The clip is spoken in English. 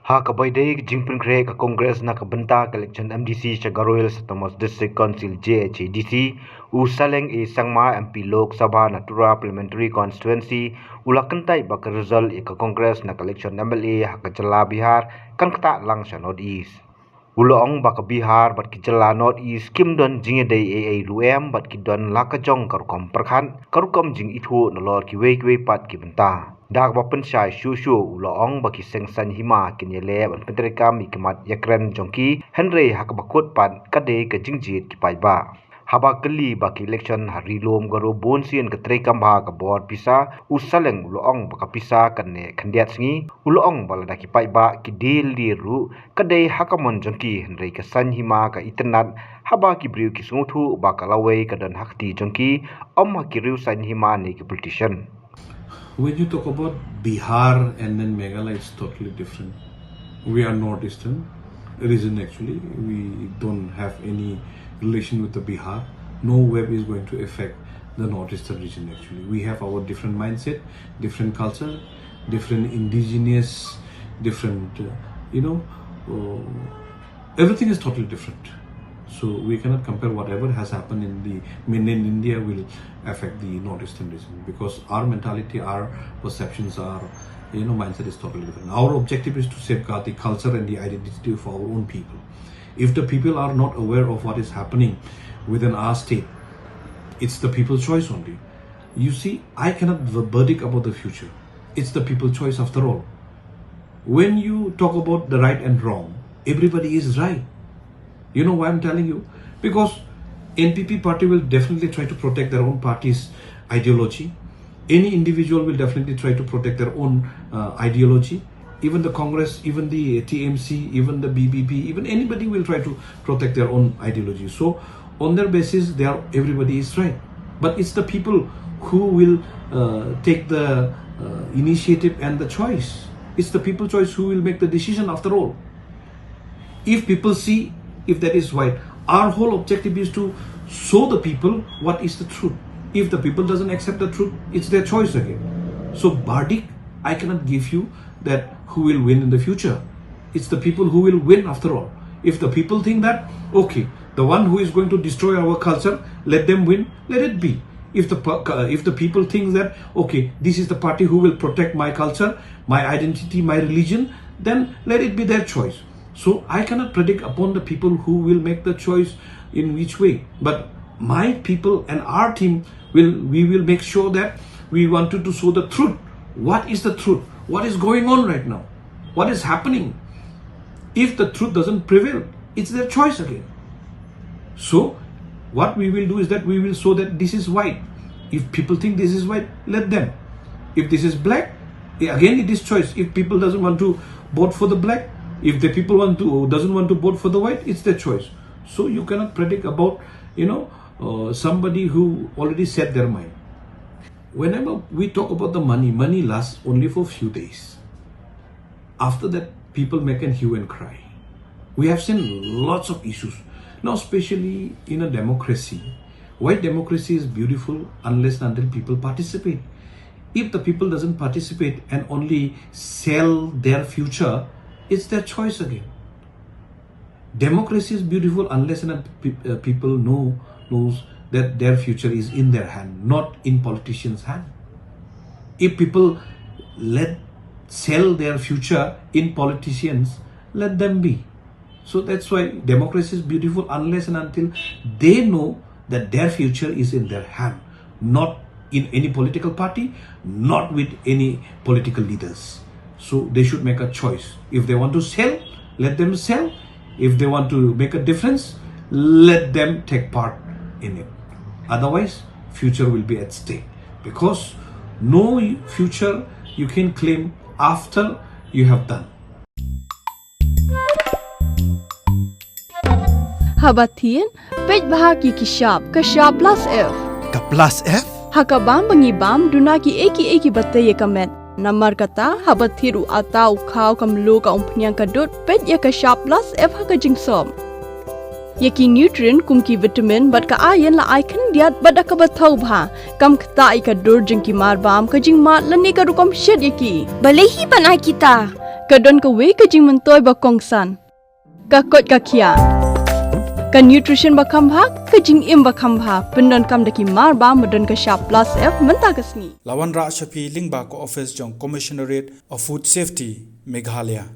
Ha kabaidai jingpin kre ka Congress na kabenta ka election MDC cha Garoil Thomas District Council JHDC u Saleng e Sangma MP Lok Sabha Natura Parliamentary Constituency ulakantai ba ka result e ka Congress na election MLA ha ka Jala Bihar kan kata lang sa North East. Ulong ba ka Bihar bat ki Jala North East kim don jinge dai AA ruem bat ki don laka Jong karukom perkhan karukom jing ithu na lor ki wei pat ki benta. Dak ba pensyai shu ulong baki sengsan hima kinyele ban pentrikam ikmat yakren jongki Henry hakabakut pan kade ke jingjit ki Paidbah. Haba keli baki election hari lom garo bonsian ke trekam ba ka board pisa Saleng ulong baka pisa kanne khandiat singi ulong balada ki Paidbah ki deal liru kade hakamon jongki Henry ke san hima ka itnat haba ki briu ki sunguthu baka Lawei kadan hakti jongki hakiriu san hima ni ki politician. When you talk about Bihar and then Meghalaya, it's totally different. We are northeastern region actually. We don't have any relation with the Bihar. No web is going to affect the northeastern region actually. We have our different mindset, different culture, different indigenous, different, everything is totally different. So we cannot compare whatever has happened in the mainland India will affect the northeastern region because our mentality, our perceptions, our mindset is totally different. Our objective is to safeguard the culture and the identity of our own people. If the people are not aware of what is happening within our state, it's the people's choice only. You see, I cannot verdict about the future. It's the people's choice after all. When you talk about the right and wrong, everybody is right. You know why I'm telling you? Because NPP party will definitely try to protect their own party's ideology. Any individual will definitely try to protect their own ideology. Even the Congress, even the TMC, even the BBP, even anybody will try to protect their own ideology. So on their basis, everybody is right. But it's the people who will take the initiative and the choice. It's the people's choice who will make the decision after all. If people see if that is right, our whole objective is to show the people what is the truth. If the people doesn't accept the truth, it's their choice again. So verdict, I cannot give you that who will win in the future. It's the people who will win after all. If the people think that, okay, the one who is going to destroy our culture, let them win, let it be. If the people think that, okay, this is the party who will protect my culture, my identity, my religion, then let it be their choice. So I cannot predict upon the people who will make the choice in which way. But my people and our team we will make sure that we wanted to show the truth. What is the truth? What is going on right now? What is happening? If the truth doesn't prevail, it's their choice again. So what we will do is that we will show that this is white. If people think this is white, let them. If this is black, again it is choice. If people doesn't want to vote for the black, if the people doesn't want to vote for the white, it's their choice. So you cannot predict about somebody who already set their mind. Whenever we talk about the money lasts only for a few days. After that, people make a hue and cry. We have seen lots of issues. Now, especially in a democracy, why democracy is beautiful unless and until people participate. If the people doesn't participate and only sell their future, it's their choice again. Democracy is beautiful unless and people knows that their future is in their hand, not in politicians' hand. If people sell their future in politicians, let them be. So that's why democracy is beautiful unless and until they know that their future is in their hand, not in any political party, not with any political leaders. So they should make a choice. If they want to sell, let them sell. If they want to make a difference, let them take part in it. Otherwise, future will be at stake. Because no future you can claim after you have done. Habatin, Paidbah ki kashab plus F. Ka plus F? Hakabam bangibam dunaki eki bataye kamet. Namar kata habathiru atau kau kamlo ka umpnyang kadut pet ya kashab plus F haka jingsom. Yaki nutrient kumki vitamin bat ka ayan la icon diat bat ka bathau bha kam kta ka dur jingki marbam ka jing mat lani ka rukom shed yaki. Balehi panai kita. Kadon ka wei ka jing mentoy ba kongsan. Ka kot ka kia. Ka nutrition ba kambha ka jing im ba kambha pendon kam daki mar ba medon ka sharp plus F menta kasni. Lawan Ra Shapi Lingba ko Office Jong Commissionerate of Food Safety Meghalaya.